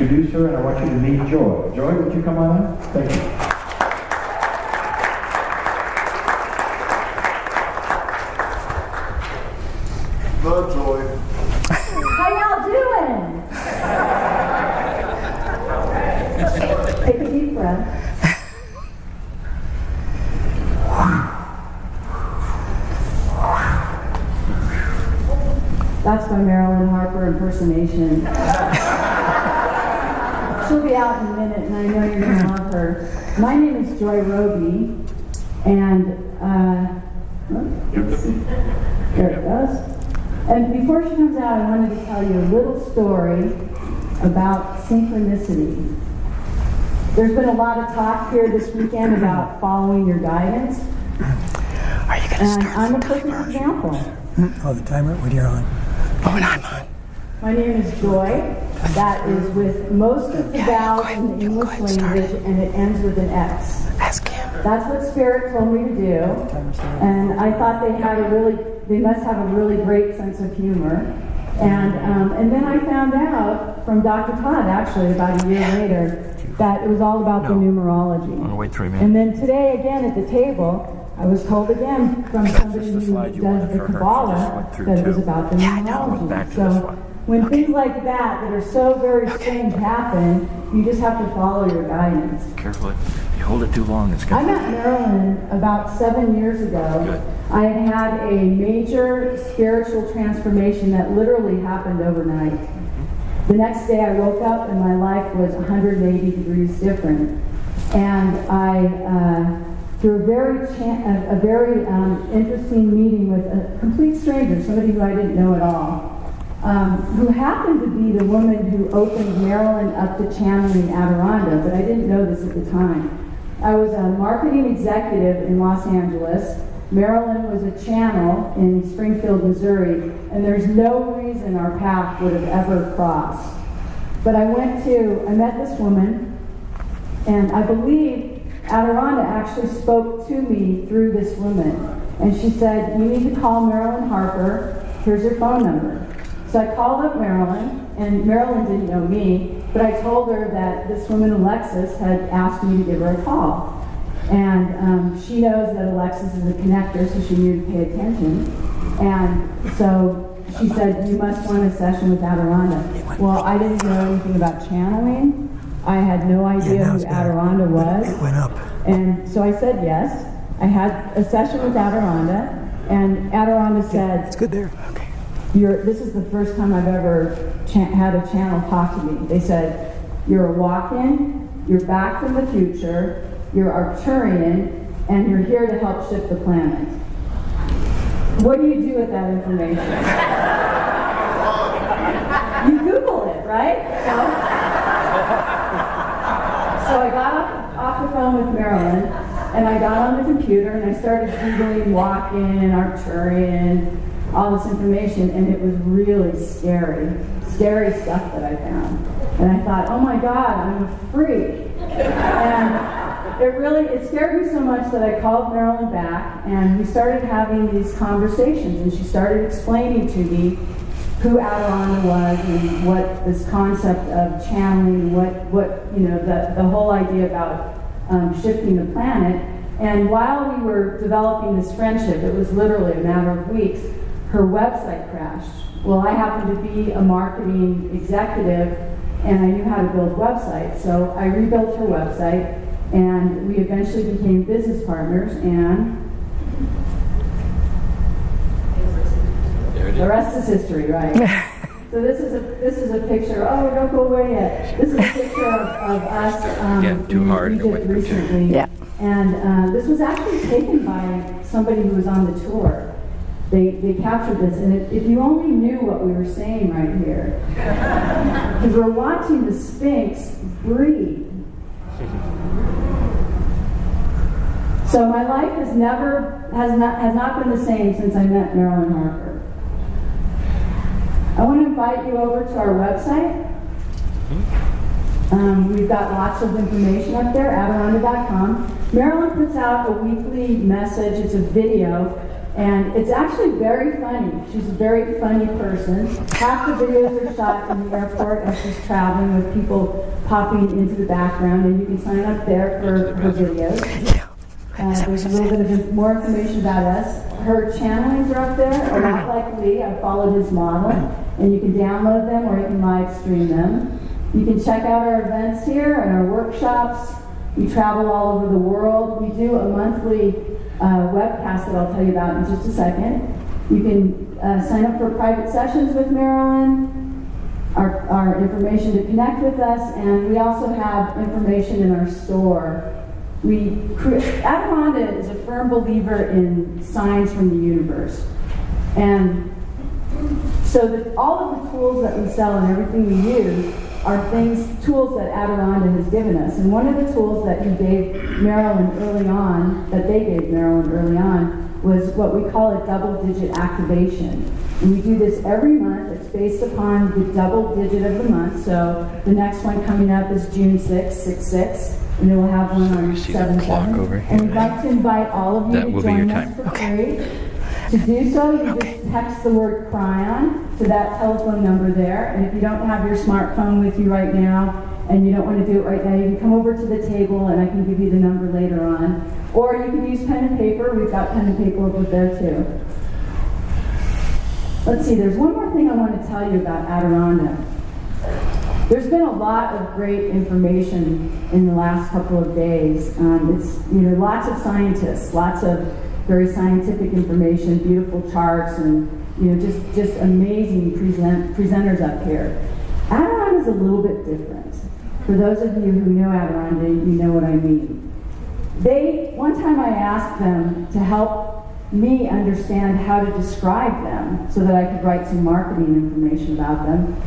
introduce her, and I want you to meet Joeaux. Joeaux, would you come on up? Thank you. Love Joy. How y'all doing? Take a deep breath. That's my Marilyn Harper impersonation. She'll be out in a minute, and I know you're going to love her. My name is Joy Roby, and let's see. There it goes. And before she comes out, I wanted to tell you a little story about synchronicity. There's been a lot of talk here this weekend about following your guidance. Are you going to start? And I'm a perfect example. Oh, the timer when you're on. Oh, when I'm on. My name is Joy. That is with most of the vowels in the English language, and it ends with an X. Ask him. That's what Spirit told me to do. And I thought they must have a really great sense of humor. And then I found out from Dr. Todd, actually, about a year later, that it was all about the numerology. I'm going to wait 3 minutes. And then today, again, at the table, I was told again from somebody who does the Kabbalah that it was about the numerology. So when things like that are so very strange happen, you just have to follow your guidance. Carefully. If you hold it too long, it's going I to... met Marilyn about 7 years ago. Good. I had had a major spiritual transformation that literally happened overnight. The next day I woke up and my life was 180 degrees different. And I, through a very interesting meeting with a complete stranger, somebody who I didn't know at all, who happened to be the woman who opened Marilyn up to channeling Adironnda, but I didn't know this at the time. I was a marketing executive in Los Angeles. Marilyn was a channel in Springfield, Missouri, and there's no reason our path would have ever crossed. But I met this woman, and I believe Adironnda actually spoke to me through this woman. And she said, "You need to call Marilyn Harper. Here's her phone number." So I called up Marilyn, and Marilyn didn't know me, but I told her that this woman, Alexis, had asked me to give her a call. And she knows that Alexis is a connector, so she knew to pay attention. And so she said, "You must want a session with Adironnda." Well, I didn't know anything about channeling. I had no idea who Adironnda was. It went up. And so I said yes. I had a session with Adironnda, and Adironnda said, It's good there. Okay. this is the first time I've ever had a channel talk to me. They said, "You're a walk-in, you're back from the future, you're Arcturian, and you're here to help shift the planet." What do you do with that information? You Google it, right? So I got off the phone with Marilyn, and I got on the computer, and I started Googling walk-in, Arcturian, all this information, and it was really scary stuff that I found. And I thought, oh my God, I'm a freak. And it scared me so much that I called Marilyn back, and we started having these conversations, and she started explaining to me who Adironnda was and what this concept of channeling, the whole idea about shifting the planet. And while we were developing this friendship, it was literally a matter of weeks, her website crashed. Well, I happened to be a marketing executive, and I knew how to build websites, so I rebuilt her website, and we eventually became business partners, and the rest is history, right? So this is a picture. Oh, don't go away yet. This is a picture of us in Egypt recently. Yeah. And this was actually taken by somebody who was on the tour. They captured this, and if you only knew what we were saying right here, because we're watching the Sphinx breathe. So my life has not been the same since I met Marilyn Harper. I want to invite you over to our website. We've got lots of information up there, Adironnda.com. Marilyn puts out a weekly message. It's a video, And it's actually very funny. She's a very funny person. Half the videos are shot in the airport as she's traveling with people popping into the background, and you can sign up there for her videos. There's a little bit of more information about us. Her channelings are up there, a lot like Lee. I followed his model, and you can download them or you can live stream them. You can check out our events here and our workshops. We travel all over the world. We do a monthly webcast that I'll tell you about in just a second. You can sign up for private sessions with Marilyn, our information to connect with us, and we also have information in our store. Adironnda is a firm believer in signs from the universe. And so all of the tools that we sell and everything we use are tools that Adironnda has given us. And one of the tools that he gave Marilyn early on, was what we call a double-digit activation. And we do this every month. It's based upon the double digit of the month. So the next one coming up is June 6th, 6/6. And then we'll have one on 7/7. And we'd like to invite all of you to join us for free. To do so, you just text the word Kryon to that telephone number there. And if you don't have your smartphone with you right now, and you don't want to do it right now, you can come over to the table and I can give you the number later on. Or you can use pen and paper. We've got pen and paper over there too. Let's see, there's one more thing I want to tell you about Adironnda. There's been a lot of great information in the last couple of days. It's lots of scientists, lots of very scientific information, beautiful charts, and just amazing presenters up here. Adironnda is a little bit different. For those of you who know Adironnda, you know what I mean. One time I asked them to help me understand how to describe them so that I could write some marketing information about them.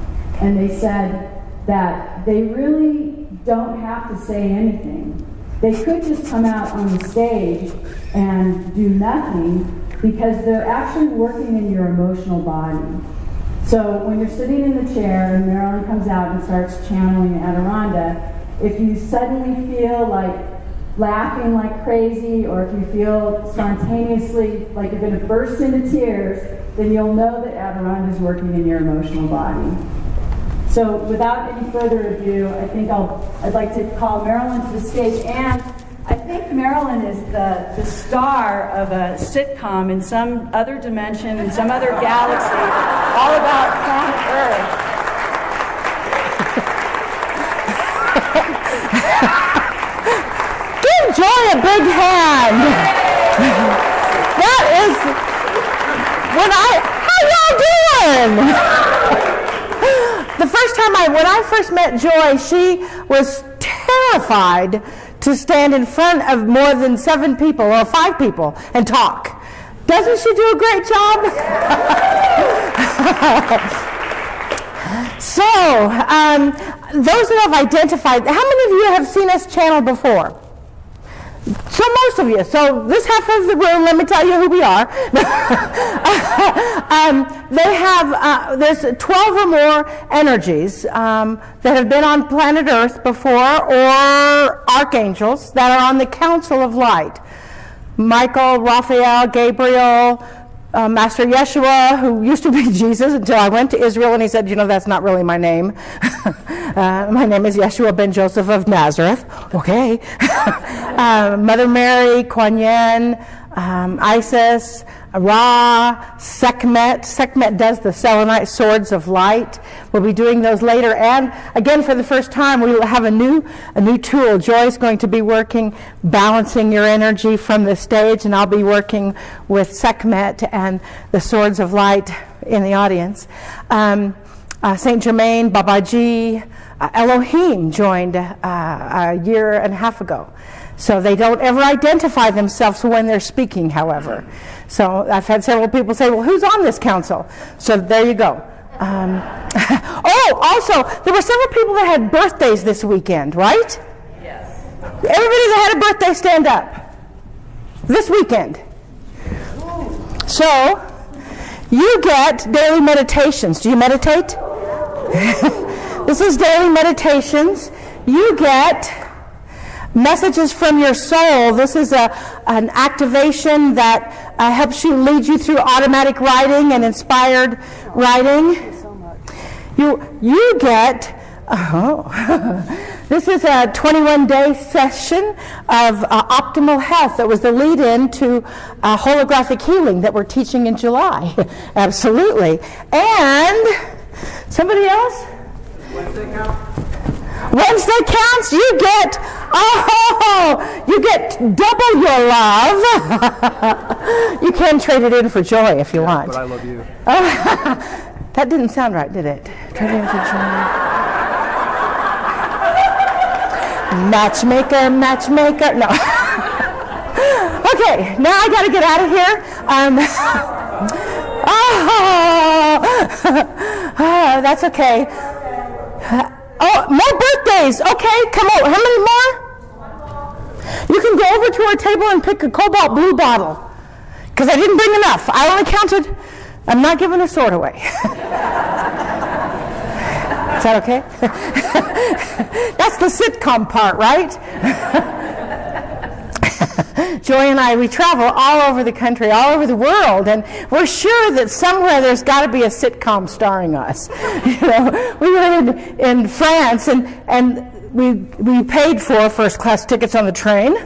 And they said that they really don't have to say anything. They could just come out on the stage and do nothing because they're actually working in your emotional body. So when you're sitting in the chair and Marilyn comes out and starts channeling Adironnda, if you suddenly feel like laughing like crazy, or if you feel spontaneously like you're going to burst into tears, then you'll know that Adironnda is working in your emotional body. So without any further ado, I think I'd like to call Marilyn to the stage. And I think Marilyn is the star of a sitcom in some other dimension, in some other galaxy, all about planet Earth. Give Joy a big hand. That is how y'all doing? The first time when I first met Joy, she was terrified to stand in front of more than 7 people or 5 people and talk. Doesn't she do a great job? So, those that have identified, how many of you have seen us channel before? So most of you. So this half of the room, let me tell you who we are. There's 12 or more energies that have been on planet Earth before, or archangels that are on the Council of Light. Michael, Raphael, Gabriel, Master Yeshua, who used to be Jesus until I went to Israel and he said, that's not really my name. My name is Yeshua ben Joseph of Nazareth. Okay. Mother Mary, Kuan Yin, Isis, Ra, Sekhmet. Sekhmet does the selenite swords of light. We'll be doing those later. And again, for the first time, we will have a new tool. Joy's going to be working, balancing your energy from the stage, and I'll be working with Sekhmet and the swords of light in the audience. Saint Germain, Babaji, Elohim joined a year and a half ago. So they don't ever identify themselves when they're speaking, however. So I've had several people say, well, who's on this council? So there you go. Also, there were several people that had birthdays this weekend, right? Yes. Everybody that had a birthday, stand up. This weekend. So, you get daily meditations. Do you meditate? This is daily meditations. You get Messages from your soul. This is an activation that helps you lead you through automatic writing and inspired writing. You get, this is a 21-day session of optimal health that was the lead-in to holographic healing that we're teaching in July. Absolutely. And somebody else? Wednesday counts, you get double your love. You can trade it in for joy if you want. But I love you. That didn't sound right, did it? Trade it in for joy. Matchmaker. No. Okay, now I got to get out of here. That's okay. Oh, more birthdays. Okay, come on. How many more? You can go over to our table and pick a cobalt blue bottle. Because I didn't bring enough. I only counted. I'm not giving a sword away. Is that okay? That's the sitcom part, right? Joy and I, we travel all over the country, all over the world, and we're sure that somewhere there's got to be a sitcom starring us. You know, we were in France, and we paid for first-class tickets on the train.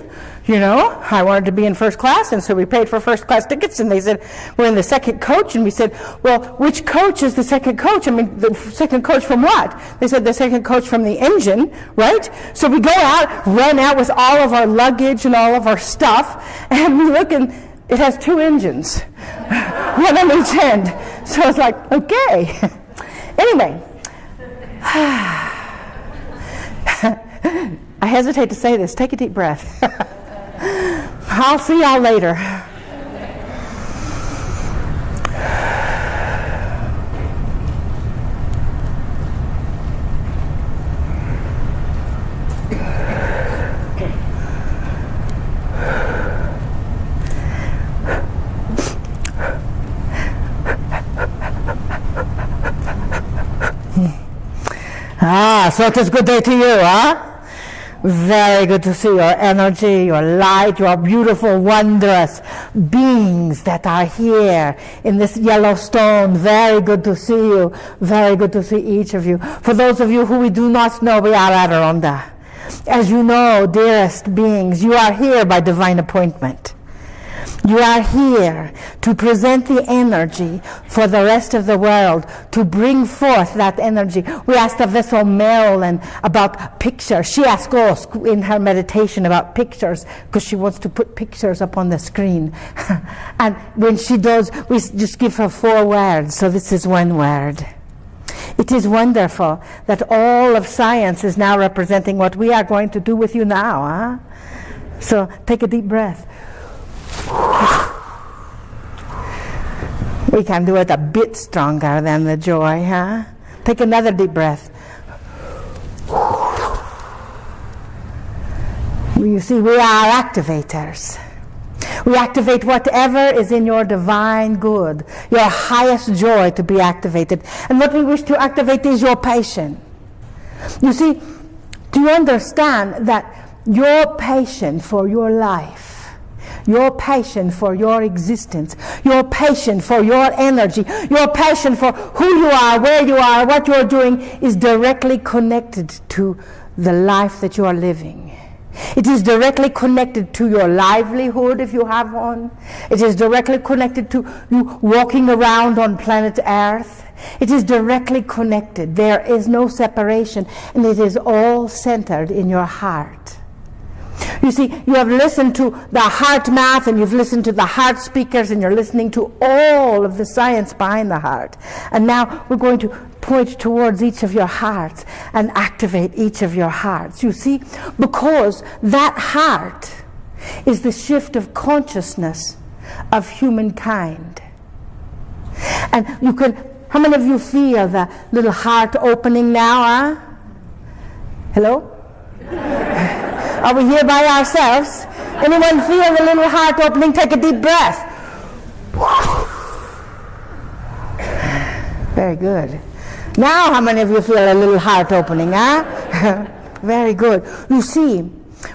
You know, I wanted to be in first class, and so we paid for first-class tickets, and they said, we're in the second coach, and we said, well, which coach is the second coach? I mean, the second coach from what? They said the second coach from the engine, right? So we go out, run out with all of our luggage and all of our stuff, and we look, and it has two engines, one on each end. So it's like, okay. Anyway, I hesitate to say this. Take a deep breath. I'll see y'all later. So it is a good day to you, huh? Very good to see your energy, your light, your beautiful, wondrous beings that are here in this Yellowstone. Very good to see you. Very good to see each of you. For those of you who we do not know, we are Adironnda. As you know, dearest beings, you are here by divine appointment. You are here to present the energy for the rest of the world, to bring forth that energy. We asked the vessel Marilyn about pictures. She asked us in her meditation about pictures because she wants to put pictures up on the screen. And when she does, we just give her 4 words. So this is one word. It is wonderful that all of science is now representing what we are going to do with you now. Huh? So take a deep breath. We can do it a bit stronger than the joy, huh? Take another deep breath. You see, we are activators. We activate whatever is in your divine good, your highest joy to be activated. And what we wish to activate is your passion. You see, do you understand that your passion for your life, your passion for your existence, your passion for your energy, your passion for who you are, where you are, what you're doing is directly connected to the life that you are living. It is directly connected to your livelihood if you have one. It is directly connected to you walking around on planet Earth. It is directly connected. There is no separation, and it is all centered in your heart. You see, you have listened to the heart math, and you've listened to the heart speakers, and you're listening to all of the science behind the heart. And now we're going to point towards each of your hearts and activate each of your hearts. You see, because that heart is the shift of consciousness of humankind. And you can, how many of you feel the little heart opening now, huh? Hello? Are we here by ourselves? Anyone feel the little heart opening? Take a deep breath. Very good. Now how many of you feel a little heart opening, huh? Very good. You see,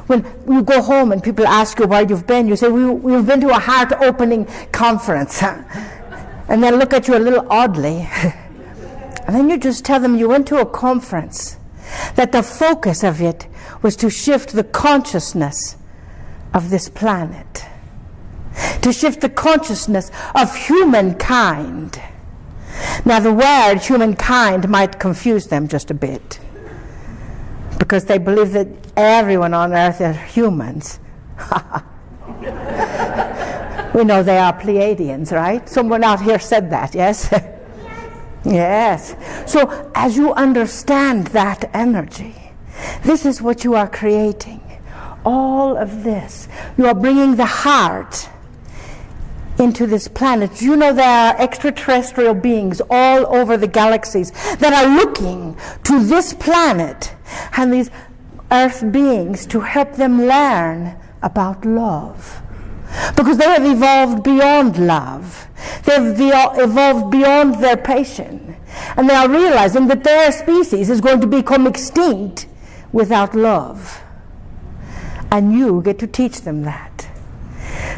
When you go home and people ask you where you've been, you say, we've been to a heart-opening conference. And they look at you a little oddly. And then you just tell them you went to a conference, that the focus of it was to shift the consciousness of this planet, to shift the consciousness of humankind. Now, the word humankind might confuse them just a bit, because they believe that everyone on earth are humans. We know they are Pleiadians, right? Someone out here said that, yes? Yes. So as you understand that energy, this is what you are creating. All of this. You are bringing the heart into this planet. You know there are extraterrestrial beings all over the galaxies that are looking to this planet and these earth beings to help them learn about love. Because they have evolved beyond love. They've evolved beyond their patience. And they are realizing that their species is going to become extinct without love. And you get to teach them that.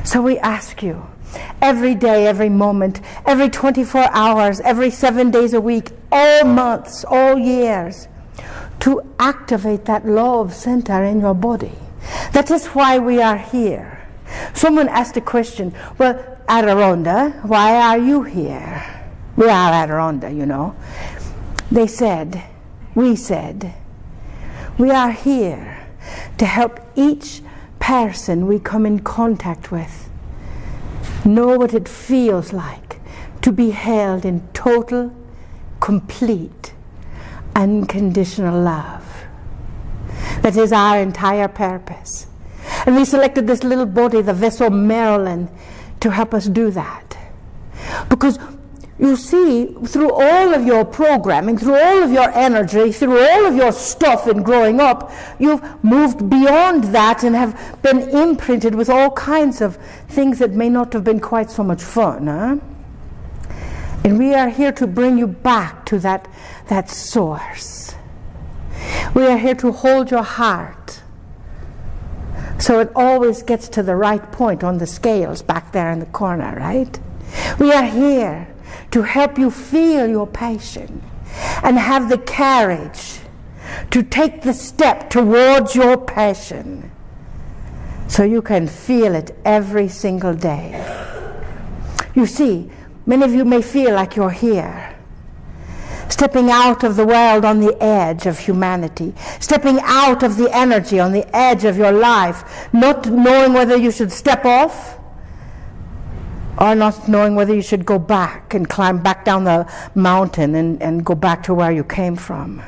So we ask you, every day, every moment, every 24 hours, every 7 days a week, all months, all years, to activate that love center in your body. That is why we are here. Someone asked a question, well, Adironnda, why are you here? We are Adironnda, you know. We said, we are here to help each person we come in contact with know what it feels like to be held in total, complete, unconditional love. That is our entire purpose. And we selected this little body, the vessel Marilyn, to help us do that. Because you see, through all of your programming, through all of your energy, through all of your stuff in growing up, you've moved beyond that and have been imprinted with all kinds of things that may not have been quite so much fun. Huh? And we are here to bring you back to that source. We are here to hold your heart so it always gets to the right point on the scales back there in the corner, right? We are here to help you feel your passion and have the courage to take the step towards your passion so you can feel it every single day. You see, many of you may feel like you're here, stepping out of the world on the edge of humanity, stepping out of the energy on the edge of your life, not knowing whether you should step off or not knowing whether you should go back and climb back down the mountain and go back to where you came from.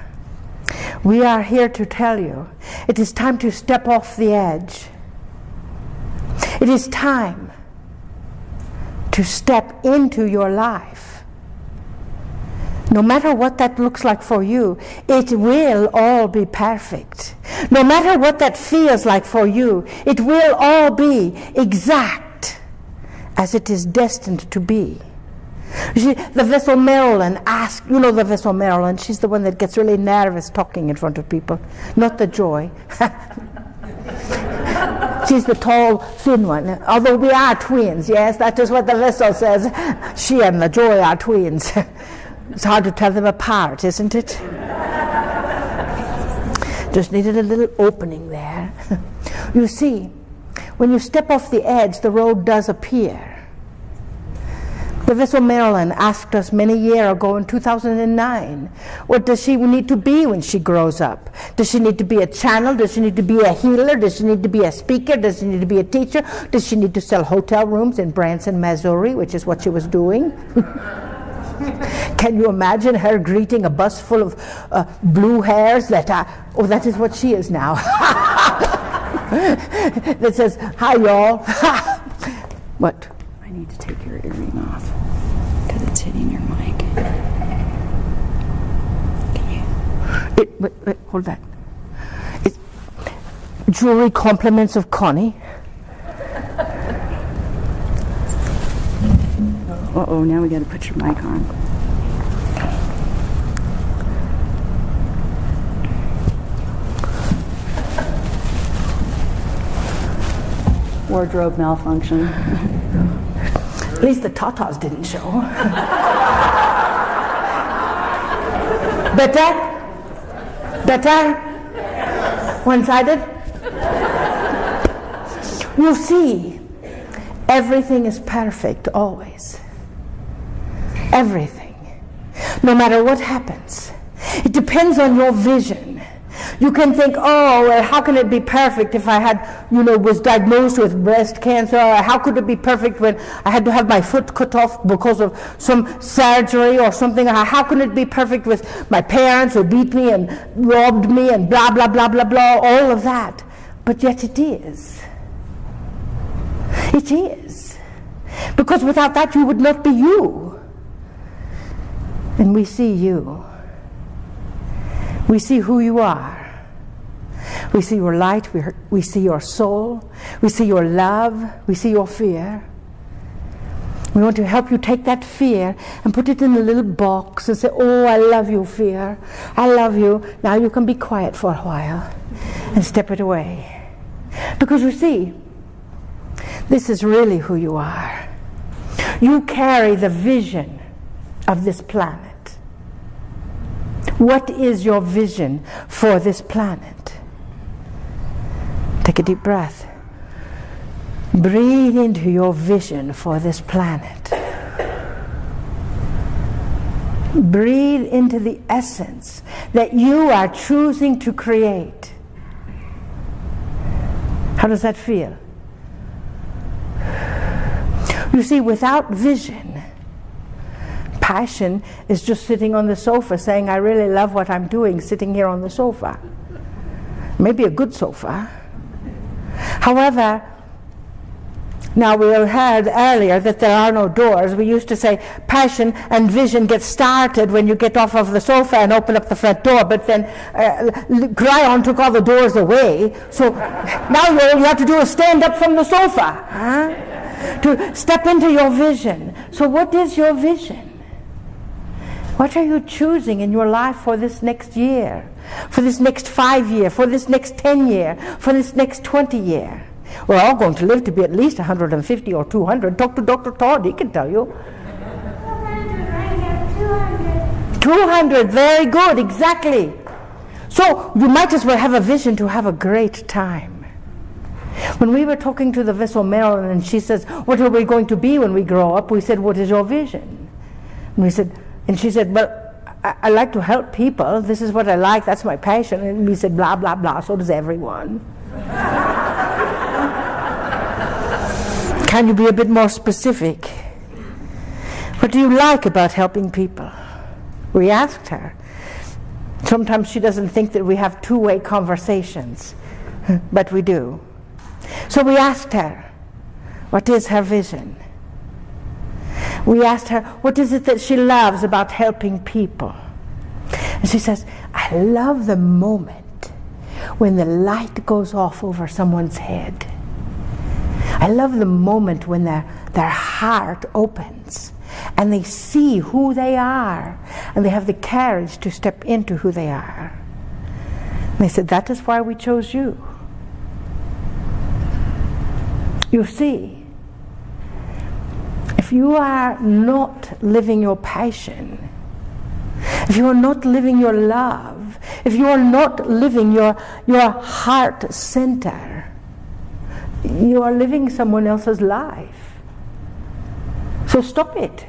We are here to tell you it is time to step off the edge. It is time to step into your life. No matter what that looks like for you, it will all be perfect. No matter what that feels like for you, it will all be exact as it is destined to be. You see, the vessel Marilyn asked, you know the vessel Marilyn, she's the one that gets really nervous talking in front of people, not the Joy. She's the tall, thin one. Although we are twins, yes, that is what the vessel says. She and the Joy are twins. It's hard to tell them apart, isn't it? Just needed a little opening there. You see, when you step off the edge, the road does appear. The vessel Marilyn asked us many years ago in 2009, what does she need to be when she grows up? Does she need to be a channel? Does she need to be a healer? Does she need to be a speaker? Does she need to be a teacher? Does she need to sell hotel rooms in Branson, Missouri, which is what she was doing? Can you imagine her greeting a bus full of blue hairs that is what she is now. That says, hi y'all. What? I need to take your earring off because it's hitting your mic. Can you? Wait, hold that. It's jewelry compliments of Connie. Uh-oh, now we got to put your mic on. Wardrobe malfunction. At least the tatas didn't show. Better? One-sided? You see, everything is perfect always. Everything. No matter what happens. It depends on your vision. You can think, oh, well, how can it be perfect if I had, was diagnosed with breast cancer? Or how could it be perfect when I had to have my foot cut off because of some surgery or something? How can it be perfect with my parents who beat me and robbed me and blah, blah, blah, blah, blah, all of that? But yet it is. It is. Because without that you would not be you. And we see you. We see who you are. We see your light, we see your soul, we see your love, we see your fear. We want to help you take that fear and put it in a little box and say, oh, I love you, fear. I love you. Now you can be quiet for a while and step it away. Because you see, this is really who you are. You carry the vision of this planet. What is your vision for this planet? Take a deep breath. Breathe into your vision for this planet. Breathe into the essence that you are choosing to create. How does that feel? You see, without vision, passion is just sitting on the sofa saying, I really love what I'm doing, sitting here on the sofa. Maybe a good sofa. However, now we heard earlier that there are no doors. We used to say passion and vision get started when you get off of the sofa and open up the front door, but then Kryon took all the doors away, so now all you have to do is stand up from the sofa to step into your vision. So what is your vision? What are you choosing in your life for this next year? For this next 5 year? For this next 10 year? For this next 20 year? We're all going to live to be at least 150 or 200. Talk to Dr. Todd, he can tell you. 200, very good, exactly. So you might as well have a vision to have a great time. When we were talking to the vessel Marilyn and she says, what are we going to be when we grow up? We said, what is your vision? And she said, well, I like to help people. This is what I like. That's my passion. And we said, blah, blah, blah. So does everyone. Can you be a bit more specific? What do you like about helping people? We asked her. Sometimes she doesn't think that we have two-way conversations, but we do. So we asked her, what is her vision? We asked her, what is it that she loves about helping people? And she says, I love the moment when the light goes off over someone's head. I love the moment when their heart opens and they see who they are and they have the courage to step into who they are. And they said, that is why we chose you. You see, if you are not living your passion, if you are not living your love, if you are not living your heart center, you are living someone else's life. So stop it.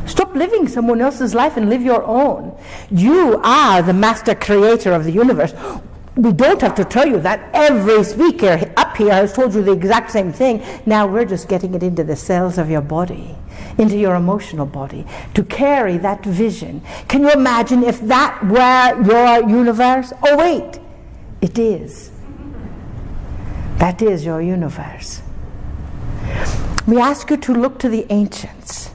Stop living someone else's life and live your own. You are the master creator of the universe. We don't have to tell you that. Every speaker up here has told you the exact same thing. Now we're just getting it into the cells of your body, into your emotional body, to carry that vision. Can you imagine if that were your universe? Oh wait, it is. That is your universe. We ask you to look to the ancients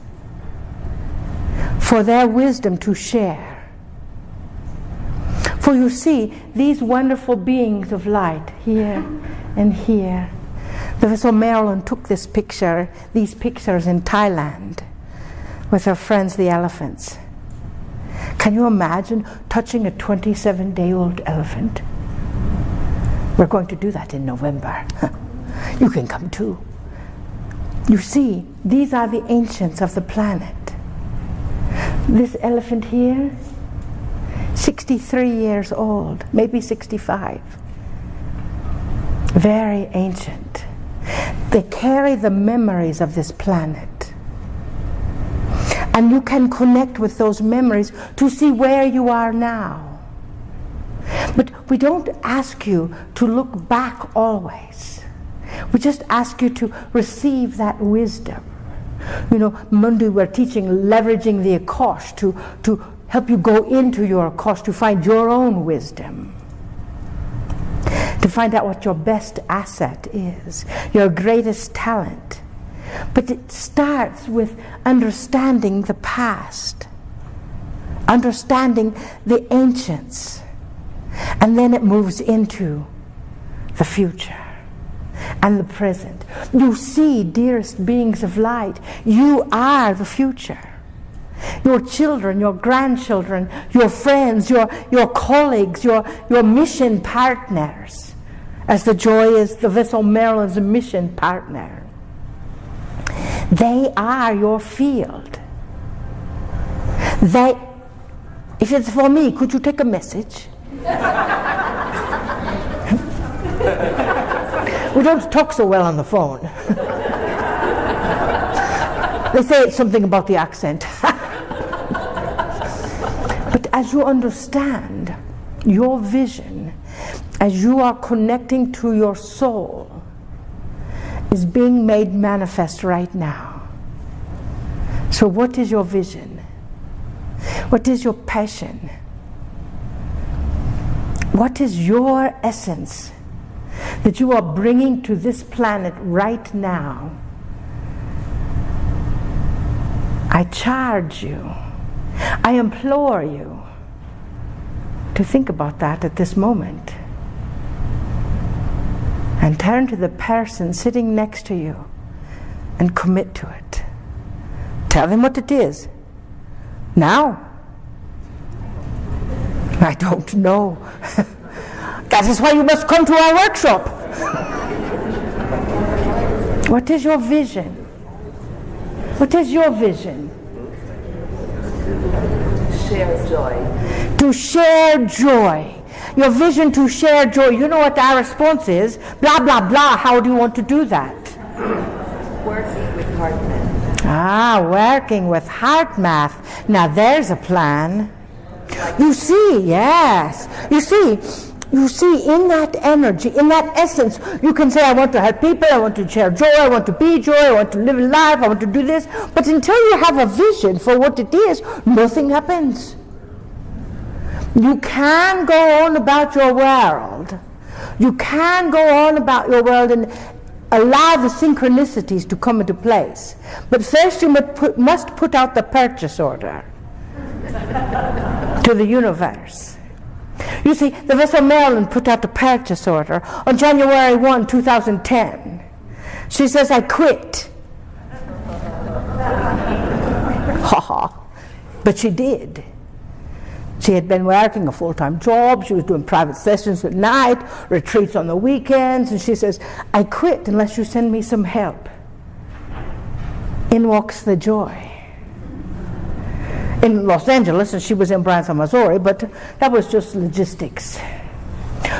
for their wisdom to share. For you see, these wonderful beings of light, here and here. The vessel Marilyn took these pictures in Thailand with her friends, the elephants. Can you imagine touching a 27-day-old elephant? We're going to do that in November. You can come too. You see, these are the ancients of the planet. This elephant here, 63 years old, maybe 65. Very ancient. They carry the memories of this planet. And you can connect with those memories to see where you are now. But we don't ask you to look back always. We just ask you to receive that wisdom. You know, Monday we're teaching leveraging the Akash to help you go into your Akash to find your own wisdom. To find out what your best asset is, your greatest talent. But it starts with understanding the past, understanding the ancients, and then it moves into the future and the present. You see, dearest beings of light, you are the future. Your children, your grandchildren, your friends, your colleagues, your mission partners, as the Joy is, the vessel Marilyn's a mission partner. They are your field. If it's for me, could you take a message? We don't talk so well on the phone. They say it's something about the accent. But as you understand your vision, as you are connecting to your soul, is being made manifest right now. So what is your vision? What is your passion? What is your essence that you are bringing to this planet right now? I charge you, I implore you to think about that at this moment. And turn to the person sitting next to you and commit to it. Tell them what it is. Now. I don't know. That is why you must come to our workshop. What is your vision? What is your vision? Share joy. To share joy. Your vision to share joy. You know what our response is? Blah, blah, blah. How do you want to do that? Working with heart math. Working with heart math. Now there's a plan. You see, yes. You see, in that energy, in that essence, you can say, I want to help people, I want to share joy, I want to be joy, I want to live a life, I want to do this. But until you have a vision for what it is, nothing happens. You can go on about your world. You can go on about your world and allow the synchronicities to come into place. But first you must put out the purchase order to the universe. You see, the vessel Marilyn put out the purchase order on January 1, 2010. She says, I quit. But she did. She had been working a full-time job. She was doing private sessions at night, retreats on the weekends, and she says, I quit unless you send me some help. In walks the Joy. In Los Angeles, and she was in Branson, Missouri, but that was just logistics.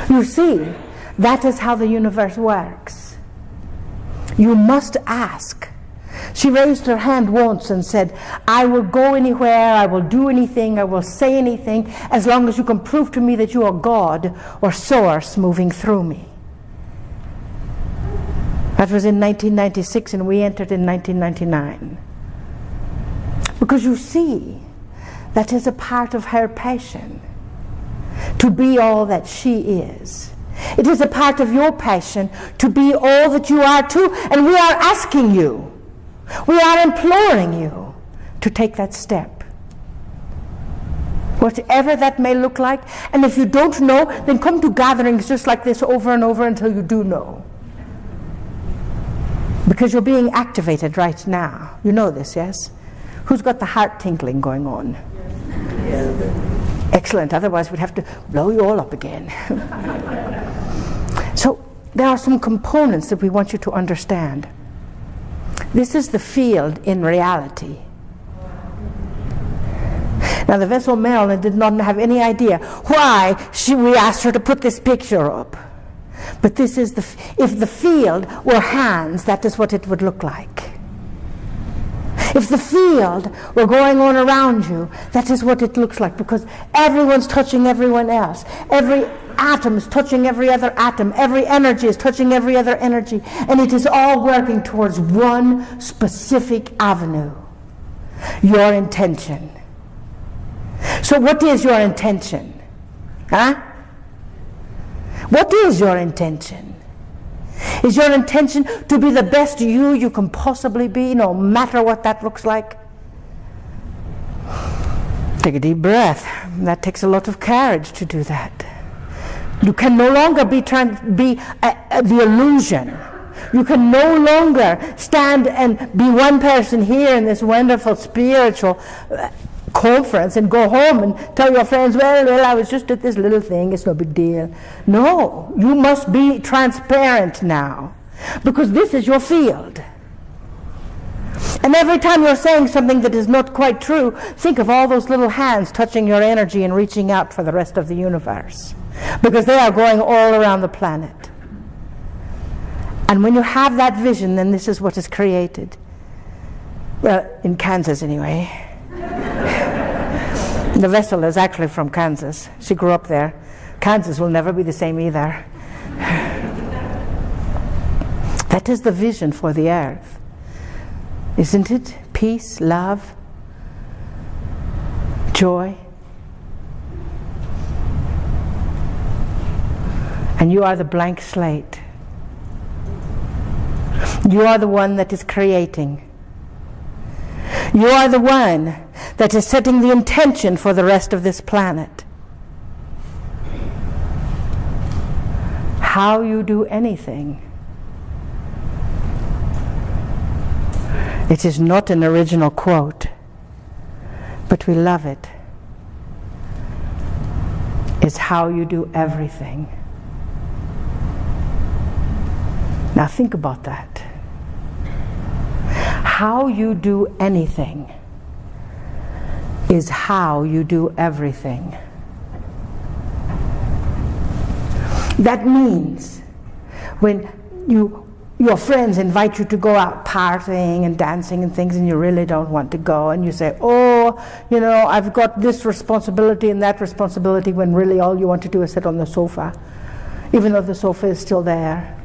You see, that is how the universe works. You must ask. She raised her hand once and said, I will go anywhere, I will do anything, I will say anything, as long as you can prove to me that you are God or Source moving through me. That was in 1996, and we entered in 1999. Because you see, that is a part of her passion, to be all that she is. It is a part of your passion to be all that you are too, and we are asking you, we are imploring you to take that step. Whatever that may look like, and if you don't know, then come to gatherings just like this over and over until you do know. Because you're being activated right now. You know this, yes? Who's got the heart tinkling going on? Yes. Excellent, otherwise we'd have to blow you all up again. So there are some components that we want you to understand. This is the field in reality. Now, the vessel Marilyn did not have any idea why we asked her to put this picture up. But this is if the field were hands, that is what it would look like. If the field were going on around you, that is what it looks like, because everyone's touching everyone else. Every atom is touching every other atom. Every energy is touching every other energy. And it is all working towards one specific avenue. Your intention. So what is your intention? Huh? What is your intention? Is your intention to be the best you can possibly be, no matter what that looks like? Take a deep breath. That takes a lot of courage to do that. You can no longer be the illusion. You can no longer stand and be one person here in this wonderful spiritual conference and go home and tell your friends, well, I was just at this little thing, it's no big deal. No, you must be transparent now, because this is your field. And every time you're saying something that is not quite true, think of all those little hands touching your energy and reaching out for the rest of the universe, because they are going all around the planet. And when you have that vision, then this is what is created. Well, in Kansas anyway. The vessel is actually from Kansas. She grew up there. Kansas will never be the same either. That is the vision for the earth. Isn't it? Peace, love, joy. And you are the blank slate. You are the one that is creating. You are the one that is setting the intention for the rest of this planet. How you do anything. It is not an original quote, but we love it. It's how you do everything. Now think about that. How you do anything is how you do everything. That means when your friends invite you to go out partying and dancing and things, and you really don't want to go, and you say, oh, I've got this responsibility and that responsibility, when really all you want to do is sit on the sofa, even though the sofa is still there.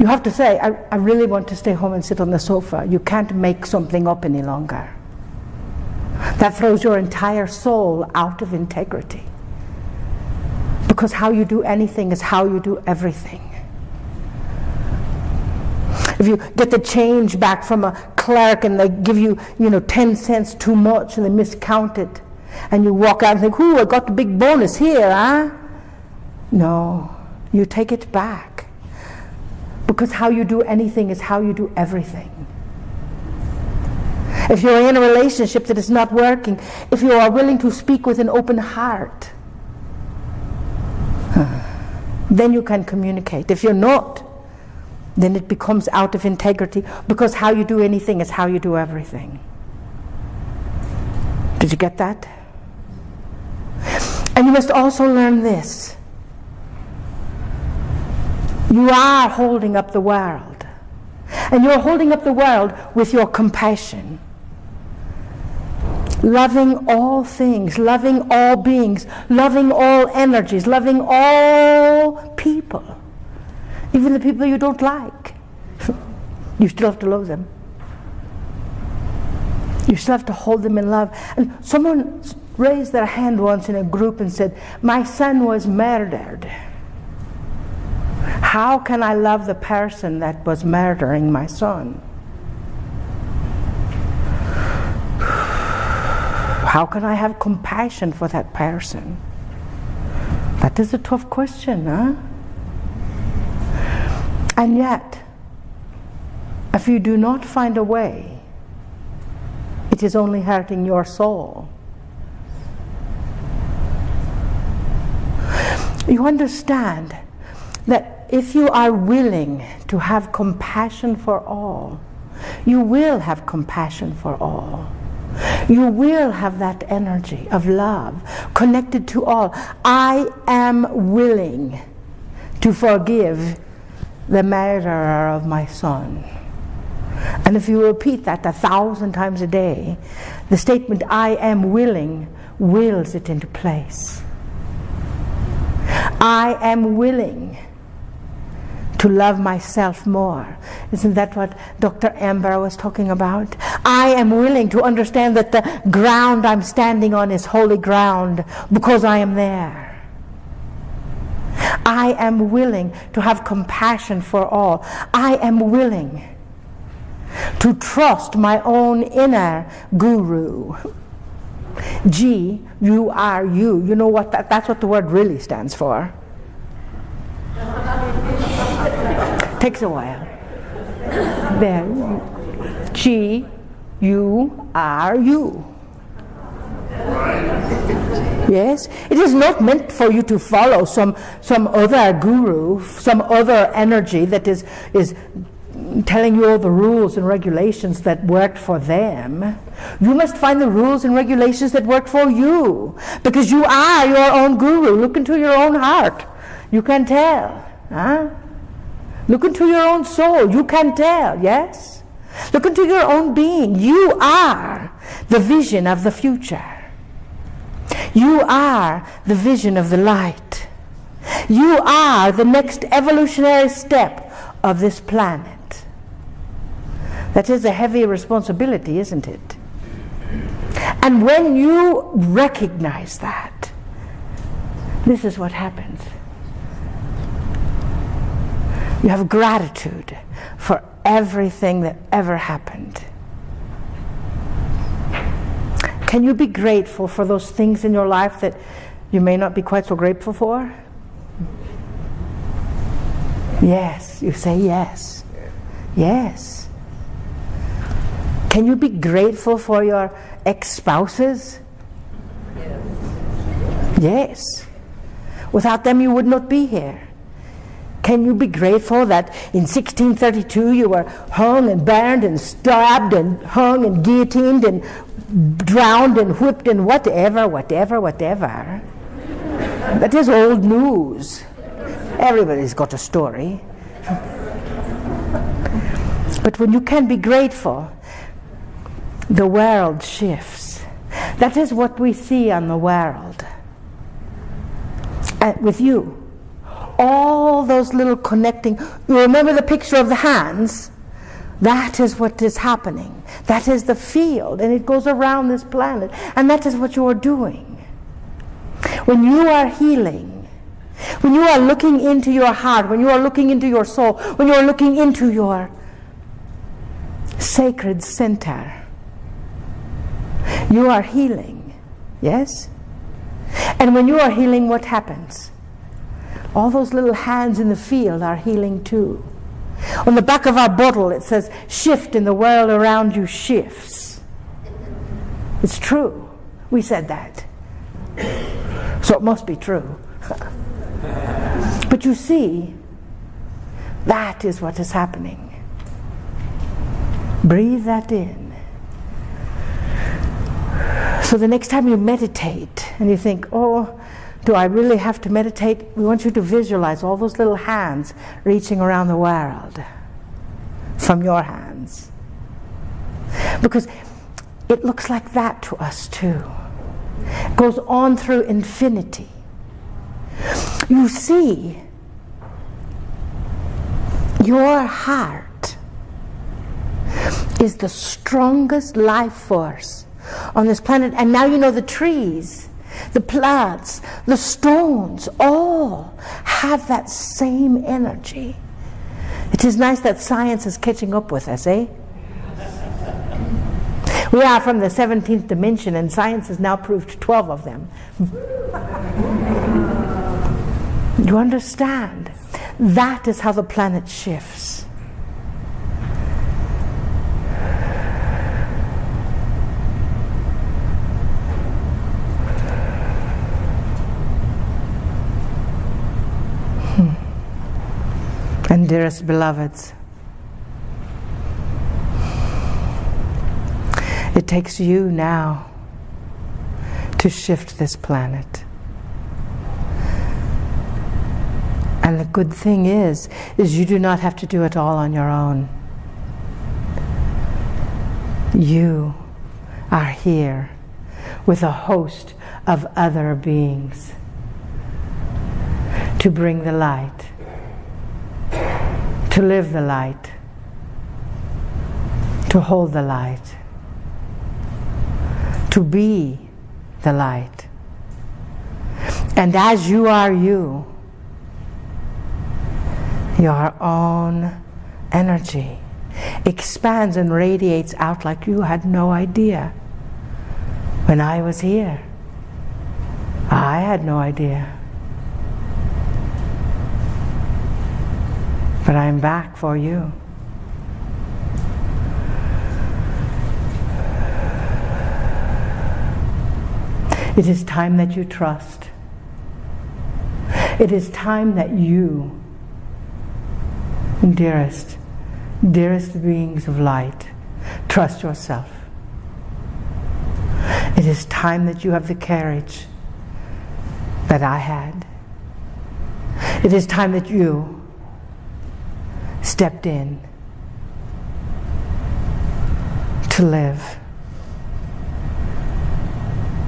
You have to say, I really want to stay home and sit on the sofa. You can't make something up any longer. That throws your entire soul out of integrity. Because how you do anything is how you do everything. If you get the change back from a clerk and they give you, 10 cents too much and they miscount it, and you walk out and think, ooh, I got the big bonus here, huh? No, you take it back. Because how you do anything is how you do everything. If you're in a relationship that is not working, if you are willing to speak with an open heart, then you can communicate. If you're not, then it becomes out of integrity, because how you do anything is how you do everything. Did you get that? And you must also learn this. You are holding up the world. And you're holding up the world with your compassion. Loving all things, loving all beings, loving all energies, loving all people. Even the people you don't like. You still have to love them. You still have to hold them in love. And someone raised their hand once in a group and said, my son was murdered. How can I love the person that was murdering my son? How can I have compassion for that person? That is a tough question, huh? And yet, if you do not find a way, it is only hurting your soul. You understand that if you are willing to have compassion for all, you will have compassion for all. You will have that energy of love connected to all. I am willing to forgive the murderer of my son. And if you repeat that 1,000 times a day, the statement I am willing wills it into place. I am willing to love myself more. Isn't that what Dr. Amber was talking about? I am willing to understand that the ground I'm standing on is holy ground because I am there. I am willing to have compassion for all. I am willing to trust my own inner guru. G, you are you. You know what? That's what the word really stands for. Takes a while. Then, G, you are you. Yes? It is not meant for you to follow some other guru, some other energy that is telling you all the rules and regulations that worked for them. You must find the rules and regulations that work for you, because you are your own guru. Look into your own heart. You can tell. Huh? Look into your own soul. You can tell, yes? Look into your own being. You are the vision of the future. You are the vision of the light. You are the next evolutionary step of this planet. That is a heavy responsibility, isn't it? And when you recognize that, this is what happens. You have gratitude for everything that ever happened. Can you be grateful for those things in your life that you may not be quite so grateful for? Yes, you say yes. Yes. Can you be grateful for your ex-spouses? Yes. Without them you would not be here. Can you be grateful that in 1632 you were hung and burned and stabbed and hung and guillotined and drowned and whipped and whatever? That is old news. Everybody's got a story. But when you can be grateful, the world shifts. That is what we see on the world. With you. All those little connecting, you remember the picture of the hands? That is what is happening. That is the field, and it goes around this planet, and that is what you are doing. When you are healing, when you are looking into your heart, when you are looking into your soul, when you are looking into your sacred center, you are healing. Yes? And when you are healing, what happens? All those little hands in the field are healing too. On the back of our bottle it says, shift and the world around you shifts. It's true. We said that. So it must be true. But you see, that is what is happening. Breathe that in. So the next time you meditate and you think, oh, do I really have to meditate? We want you to visualize all those little hands reaching around the world from your hands. Because it looks like that to us too. It goes on through infinity. You see, your heart is the strongest life force on this planet. And now you know the trees, the plants, the stones, all have that same energy. It is nice that science is catching up with us, eh? We are from the 17th dimension, and science has now proved 12 of them. You understand? That is how the planet shifts. And dearest beloveds, it takes you now to shift this planet. And the good thing is you do not have to do it all on your own. You are here with a host of other beings to bring the light, to live the light, to hold the light, to be the light. And as you are you, your own energy expands and radiates out like you had no idea. When I was here, I had no idea. But I'm back for you. It is time that you trust. It is time that you, dearest beings of light, trust yourself. It is time that you have the courage that I had. It is time that you stepped in to live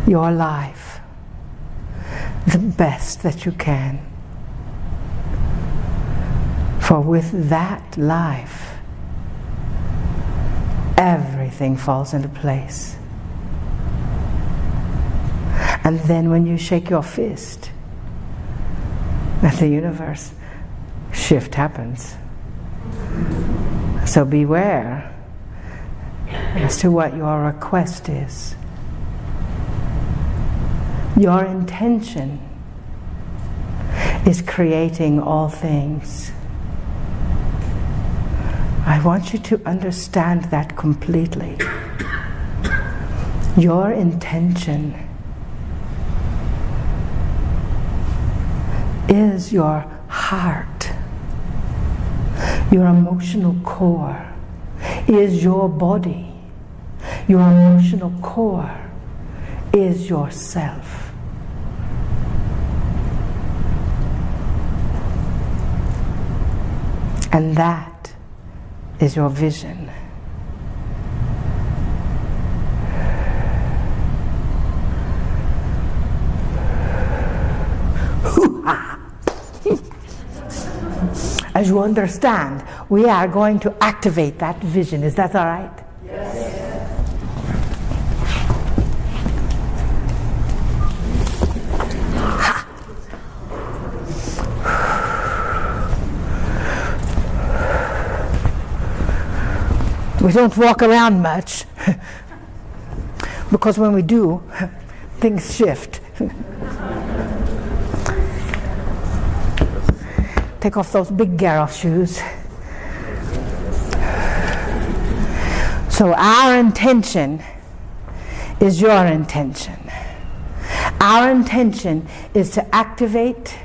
your life the best that you can. For with that life, everything falls into place. And then when you shake your fist at the universe, shift happens. So beware as to what your request is. Your intention is creating all things. I want you to understand that completely. Your intention is your heart. Your emotional core is your body. Your emotional core is yourself. And that is your vision. As you understand, we are going to activate that vision. Is that all right? Yes. We don't walk around much because when we do, things shift. Take off those big Gareth shoes. So our intention is your intention. Our intention is to activate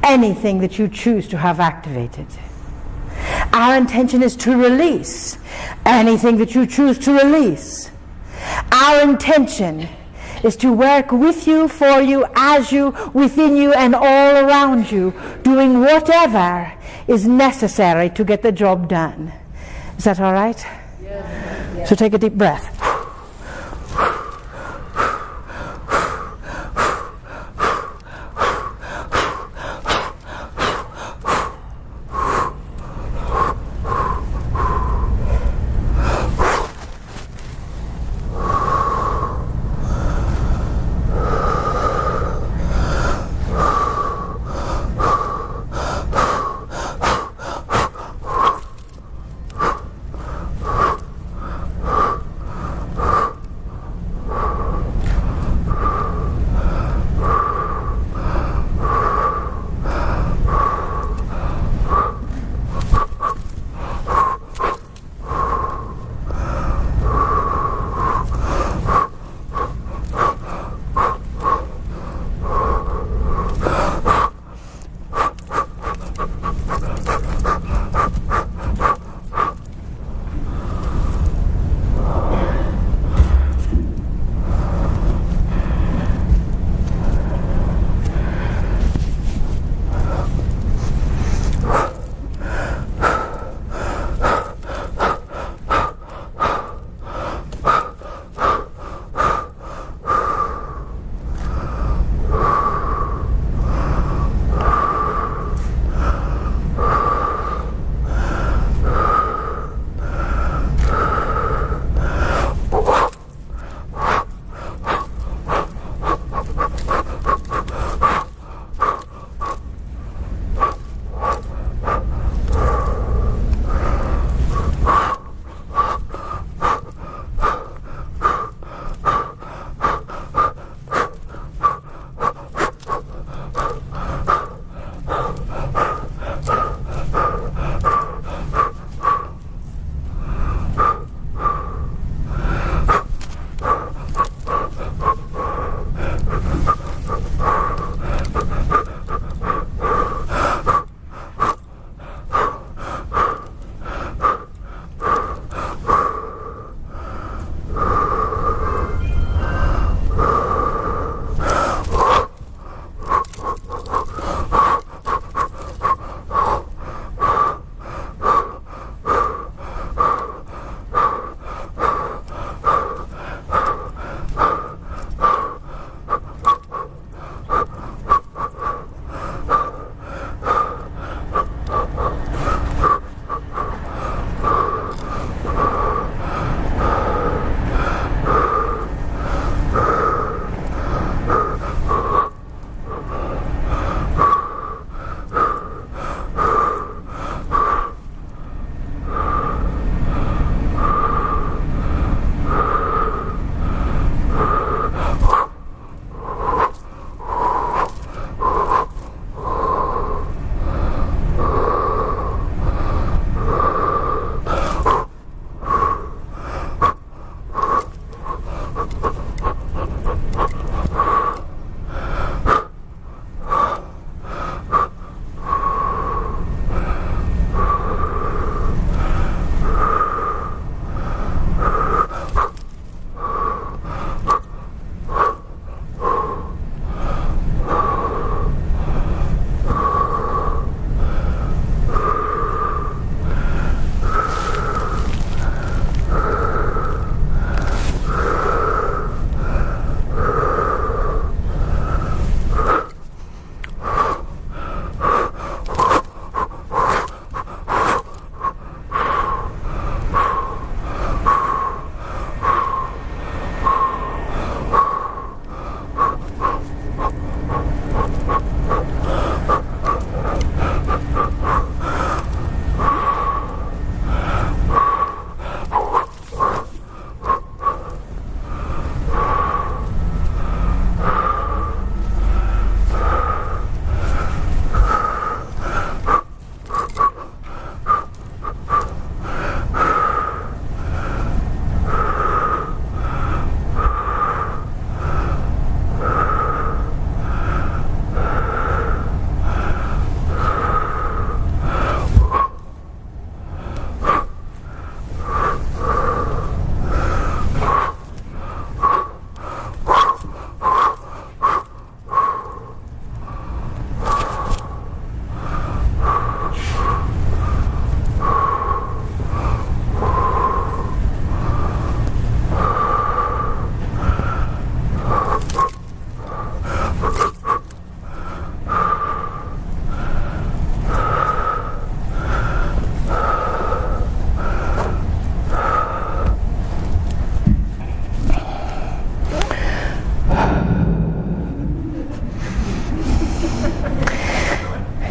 anything that you choose to have activated. Our intention is to release anything that you choose to release. Our intention is to work with you, for you, as you, within you, and all around you, doing whatever is necessary to get the job done. Is that all right? Yes. So take a deep breath.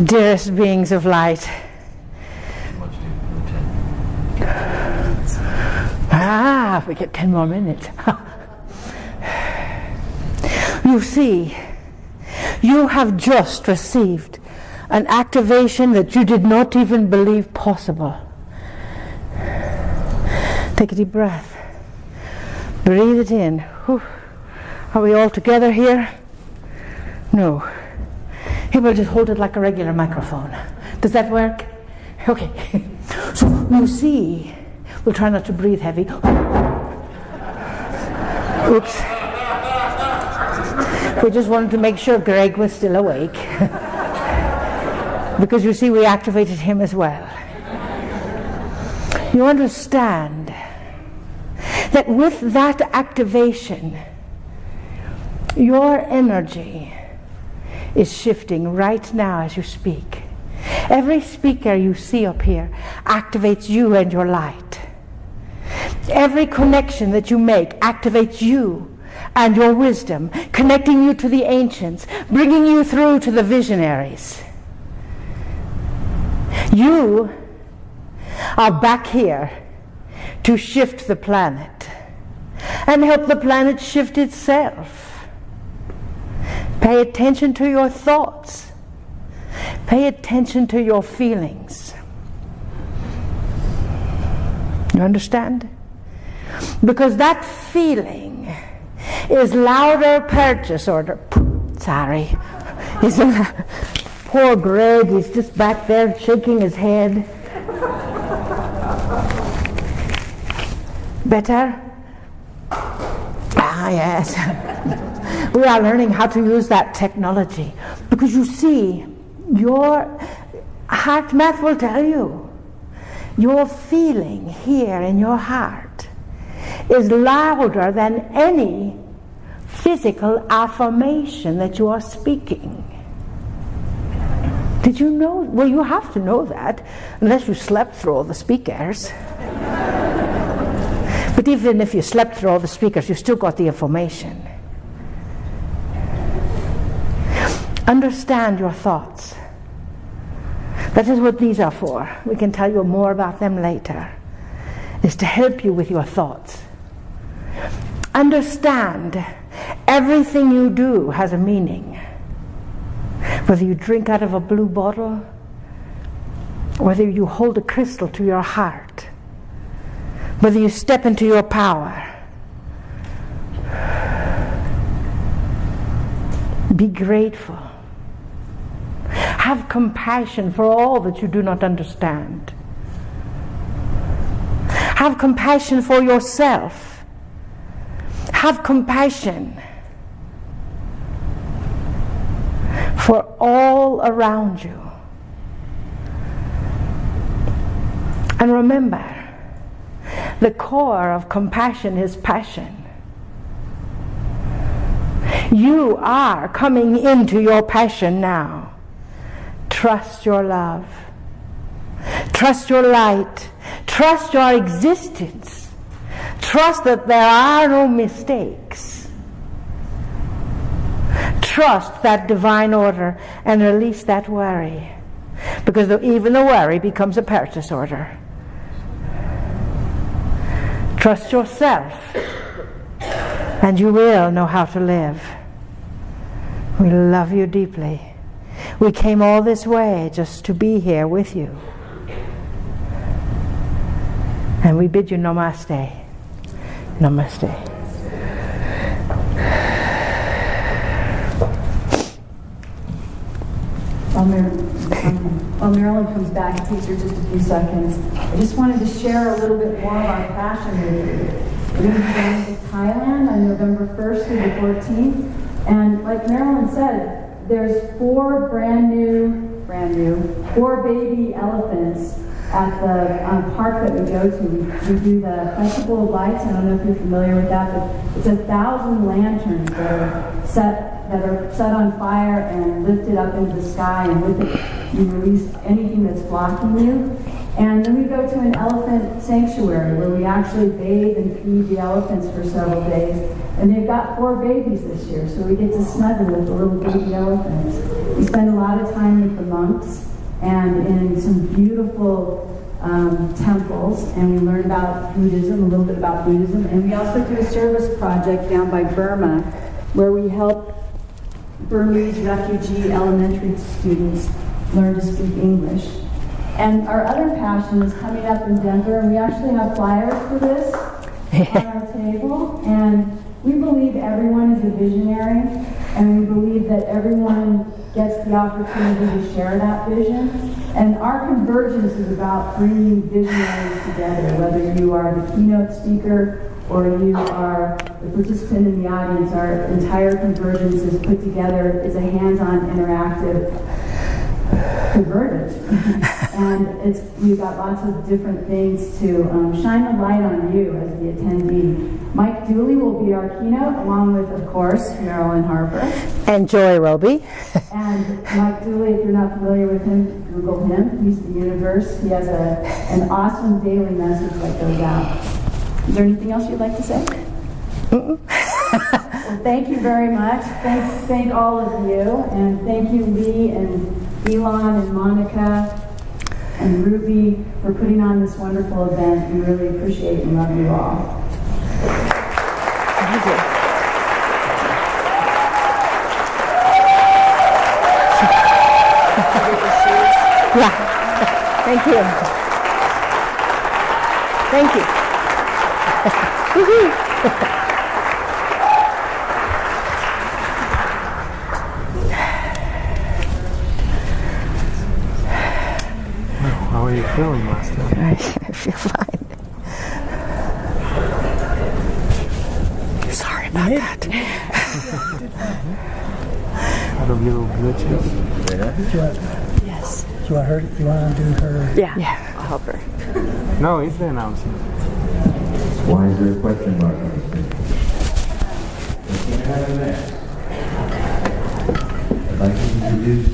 Dearest beings of light. We get 10 more minutes. You see, you have just received an activation that you did not even believe possible. Take a deep breath. Breathe it in. Whew. Are we all together here? No. He will just hold it like a regular microphone. Does that work? Okay. So you see, we'll try not to breathe heavy. Oops. We just wanted to make sure Greg was still awake. Because you see, we activated him as well. You understand that with that activation, your energy is shifting right now as you speak. Every speaker you see up here activates you and your light. Every connection that you make activates you and your wisdom, connecting you to the ancients, bringing you through to the visionaries. You are back here to shift the planet and help the planet shift itself. Pay attention to your thoughts. Pay attention to your feelings. You understand? Because that feeling is louder purchase order. Sorry. Poor Greg, he's just back there shaking his head. Better? Ah, yes. We are learning how to use that technology. Because you see, your heart math will tell you, your feeling here in your heart is louder than any physical affirmation that you are speaking. Did you know? Well, you have to know that, unless you slept through all the speakers. But even if you slept through all the speakers, you still got the information. Understand your thoughts. That is what these are for. We can tell you more about them later. Is to help you with your thoughts. Understand, everything you do has a meaning. Whether you drink out of a blue bottle, whether you hold a crystal to your heart, whether you step into your power. Be grateful. Have compassion for all that you do not understand. Have compassion for yourself. Have compassion for all around you. And remember, the core of compassion is passion. You are coming into your passion now. Trust your love. Trust your light. Trust your existence. Trust that there are no mistakes. Trust that divine order and release that worry. Because even the worry becomes a purchase order. Trust yourself, and you will know how to live. We love you deeply. We came all this way just to be here with you. And we bid you namaste. Namaste. While Marilyn comes back, it takes her just a few seconds. I just wanted to share a little bit more of our passion with you. We're going to be going to Thailand on November 1st through the 14th. And like Marilyn said, there's 4 brand new, 4 baby elephants at the park that we go to. We do the Festival of Lights. I don't know if you're familiar with that, but it's 1,000 lanterns that are set on fire and lifted up into the sky, and with it you release anything that's blocking you. And then we go to an elephant sanctuary where we actually bathe and feed the elephants for several days. And they've got 4 babies this year, so we get to snuggle with the little baby elephants. We spend a lot of time with the monks and in some beautiful temples, and we learn about Buddhism, a little bit about Buddhism. And we also do a service project down by Burma where we help Burmese refugee elementary students learn to speak English. And our other passion is coming up in Denver, and we actually have flyers for this on our table. And we believe everyone is a visionary, and we believe that everyone gets the opportunity to share that vision. And our convergence is about bringing visionaries together, whether you are the keynote speaker or you are the participant in the audience. Our entire convergence is put together as a hands-on interactive convergence. And we've got lots of different things to shine the light on you as the attendee. Mike Dooley will be our keynote, along with, of course, Marilyn Harper. And Joy Roby. And Mike Dooley, if you're not familiar with him, Google him. He's the universe. He has an awesome daily message that goes out. Is there anything else you'd like to say? Well, thank you very much. Thank all of you. And thank you, Lee and Elon and Monica and Ruby, for putting on this wonderful event. We really appreciate and love you all. Thank you. Yeah. Thank you. Thank you. Woohoo. How are you feeling, Master? I feel fine. Sorry about that. Out of little glitches. Yes. You want her? You want to do her? Yeah. I'll help her. No, it's the announcement. Why is there a question mark on the screen? I'd like to introduce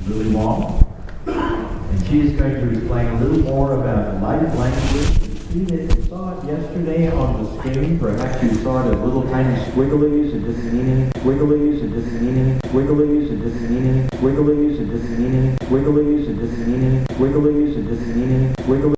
Lily Wong. And she is going to explain a little more about light language. You see that you saw it yesterday on the screen. Perhaps you saw it as little tiny squigglies. It didn't mean any squigglies. It didn't mean any squigglies. It didn't mean any squigglies. It didn't mean any squigglies. It didn't mean any squigglies. It didn't mean any squigglies.